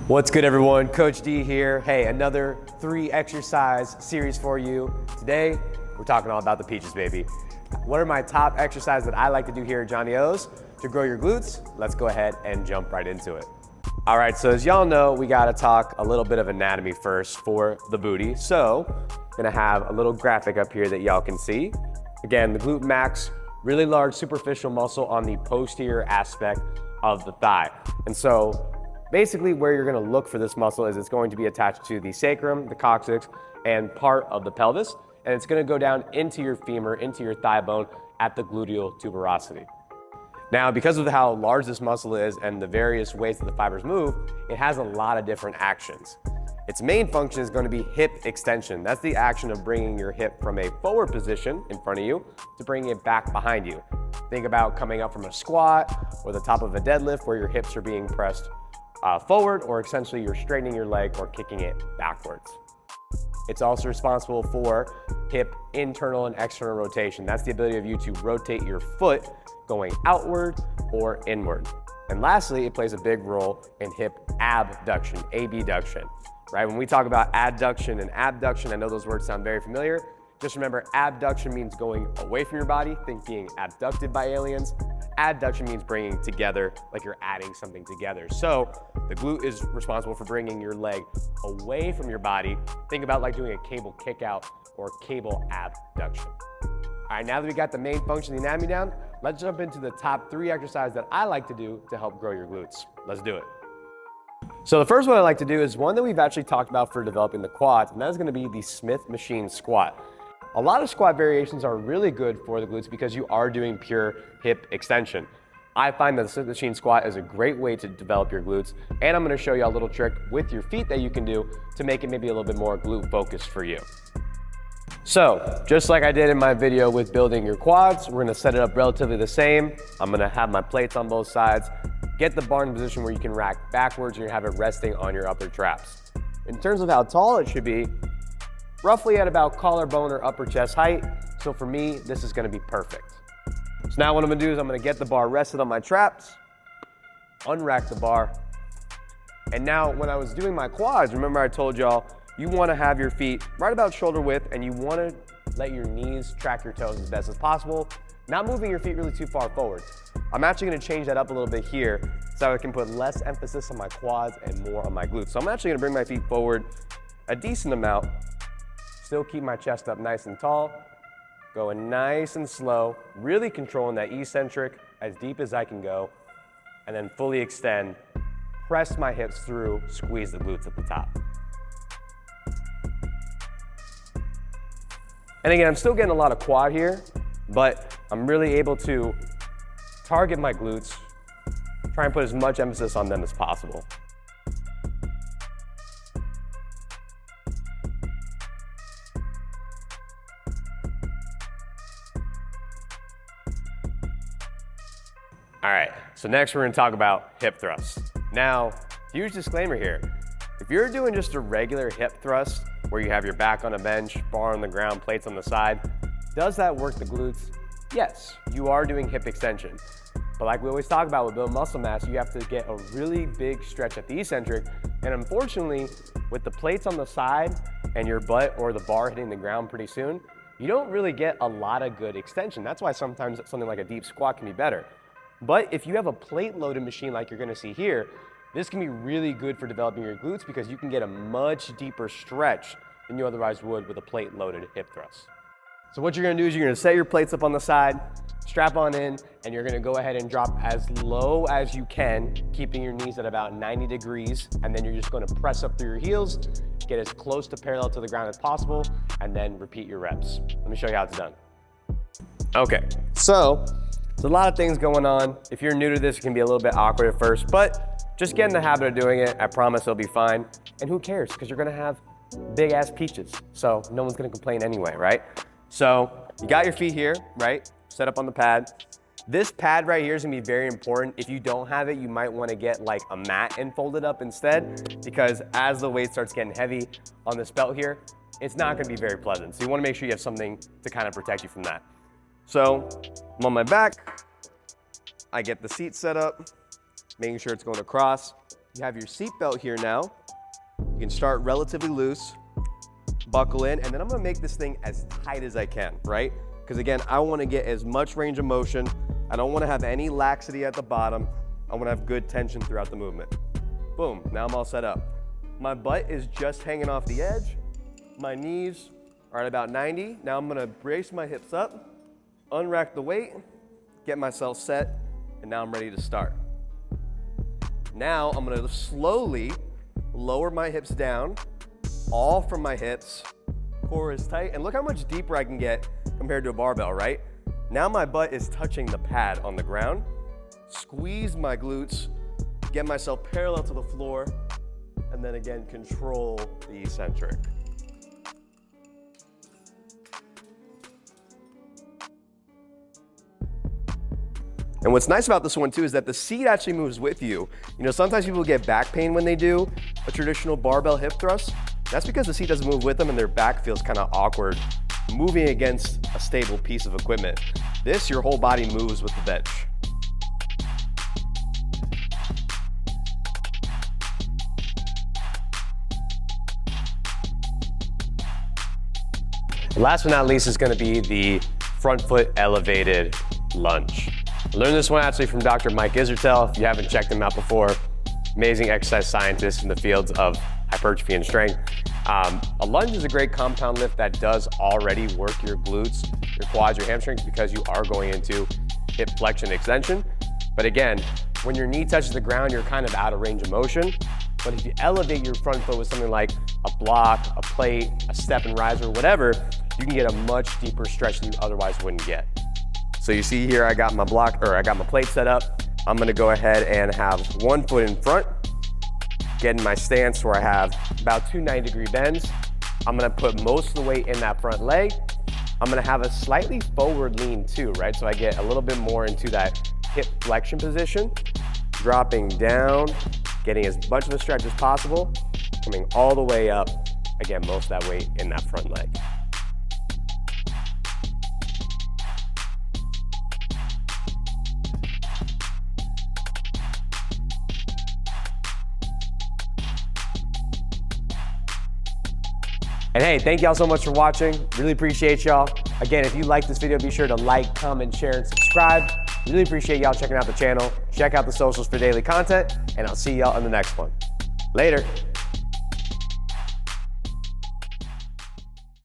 What's good, everyone? Coach D here. Hey, another 3 exercise series for you. Today, we're talking all about the peaches, baby. What are my top exercises that I like to do here at Johnny O's to grow your glutes? Let's go ahead and jump right into it. All right, so as y'all know, we gotta talk a little bit of anatomy first for the booty. So, I'm gonna have a little graphic up here that y'all can see. Again, the glute max, really large superficial muscle on the posterior aspect of the thigh. And so, basically where you're gonna look for this muscle is it's going to be attached to the sacrum, the coccyx, and part of the pelvis. And it's gonna go down into your femur, into your thigh bone at the gluteal tuberosity. Now, because of how large this muscle is and the various ways that the fibers move, it has a lot of different actions. Its main function is gonna be hip extension. That's the action of bringing your hip from a forward position in front of you to bringing it back behind you. Think about coming up from a squat or the top of a deadlift where your hips are being pressed forward, or essentially you're straightening your leg or kicking it backwards. It's also responsible for hip internal and external rotation. That's the ability of you to rotate your foot going outward or inward. And lastly, it plays a big role in hip abduction, abduction, right? When we talk about adduction and abduction, I know those words sound very familiar. Just remember, abduction means going away from your body, think being abducted by aliens. Adduction means bringing together, like you're adding something together. So the glute is responsible for bringing your leg away from your body. Think about like doing a cable kick out or cable abduction. All right, now that we got the main function of the anatomy down, let's jump into the top 3 exercises that I like to do to help grow your glutes. Let's do it. So the first one I like to do is one that we've actually talked about for developing the quads, and that is gonna be the Smith machine squat. A lot of squat variations are really good for the glutes because you are doing pure hip extension. I find that the Smith machine squat is a great way to develop your glutes, and I'm gonna show you a little trick with your feet that you can do to make it maybe a little bit more glute focused for you. So, just like I did in my video with building your quads, we're gonna set it up relatively the same. I'm gonna have my plates on both sides, get the bar in a position where you can rack backwards and you have it resting on your upper traps. In terms of how tall it should be, roughly at about collarbone or upper chest height. So for me, this is gonna be perfect. So now what I'm gonna do is I'm gonna get the bar rested on my traps, unrack the bar. And now when I was doing my quads, remember I told y'all, you wanna have your feet right about shoulder width and you wanna let your knees track your toes as best as possible, not moving your feet really too far forward. I'm actually gonna change that up a little bit here so I can put less emphasis on my quads and more on my glutes. So I'm actually gonna bring my feet forward a decent amount, still keep my chest up nice and tall, going nice and slow, really controlling that eccentric as deep as I can go, and then fully extend, press my hips through, squeeze the glutes at the top. And again, I'm still getting a lot of quad here, but I'm really able to target my glutes, try and put as much emphasis on them as possible. All right, so next we're gonna talk about hip thrusts. Now, huge disclaimer here. If you're doing just a regular hip thrust, where you have your back on a bench, bar on the ground, plates on the side, does that work the glutes? Yes, you are doing hip extension. But like we always talk about with building muscle mass, you have to get a really big stretch at the eccentric. And unfortunately, with the plates on the side and your butt or the bar hitting the ground pretty soon, you don't really get a lot of good extension. That's why sometimes something like a deep squat can be better. But if you have a plate loaded machine like you're gonna see here, this can be really good for developing your glutes because you can get a much deeper stretch than you otherwise would with a plate loaded hip thrust. So what you're gonna do is you're gonna set your plates up on the side, strap on in, and you're gonna go ahead and drop as low as you can, keeping your knees at about 90 degrees, and then you're just gonna press up through your heels, get as close to parallel to the ground as possible, and then repeat your reps. Let me show you how it's done. Okay, so there's a lot of things going on. If you're new to this, it can be a little bit awkward at first, but just get in the habit of doing it. I promise it'll be fine. And who cares? Because you're gonna have big ass peaches. So no one's gonna complain anyway, right? So you got your feet here, right? Set up on the pad. This pad right here is gonna be very important. If you don't have it, you might wanna get like a mat and fold it up instead, because as the weight starts getting heavy on this belt here, it's not gonna be very pleasant. So you wanna make sure you have something to kind of protect you from that. So I'm on my back, I get the seat set up, making sure it's going across. You have your seat belt here now. You can start relatively loose, buckle in, and then I'm gonna make this thing as tight as I can, right? Because again, I wanna get as much range of motion. I don't wanna have any laxity at the bottom. I wanna have good tension throughout the movement. Boom, now I'm all set up. My butt is just hanging off the edge. My knees are at about 90. Now I'm gonna brace my hips up, unrack the weight, get myself set, and now I'm ready to start. Now I'm gonna slowly lower my hips down, all from my hips, core is tight, and look how much deeper I can get compared to a barbell, right? Now my butt is touching the pad on the ground. Squeeze my glutes, get myself parallel to the floor, and then again, control the eccentric. And what's nice about this one too is that the seat actually moves with you. You know, sometimes people get back pain when they do a traditional barbell hip thrust. That's because the seat doesn't move with them and their back feels kind of awkward moving against a stable piece of equipment. This, your whole body moves with the bench. Last but not least is going to be the front foot elevated lunge. I learned this one actually from Dr. Mike Isertel. If you haven't checked him out before, amazing exercise scientist in the fields of hypertrophy and strength. A lunge is a great compound lift that does already work your glutes, your quads, your hamstrings, because you are going into hip flexion extension. But again, when your knee touches the ground, you're kind of out of range of motion. But if you elevate your front foot with something like a block, a plate, a step and riser, whatever, you can get a much deeper stretch than you otherwise wouldn't get. So you see here, I got my plate set up. I'm gonna go ahead and have one foot in front, get in my stance where I have about 2 90-degree bends. I'm gonna put most of the weight in that front leg. I'm gonna have a slightly forward lean too, right? So I get a little bit more into that hip flexion position, dropping down, getting as much of a stretch as possible, coming all the way up, again, most of that weight in that front leg. And hey, thank y'all so much for watching. Really appreciate y'all. Again, if you like this video, be sure to like, comment, share, and subscribe. Really appreciate y'all checking out the channel. Check out the socials for daily content, and I'll see y'all in the next one. Later.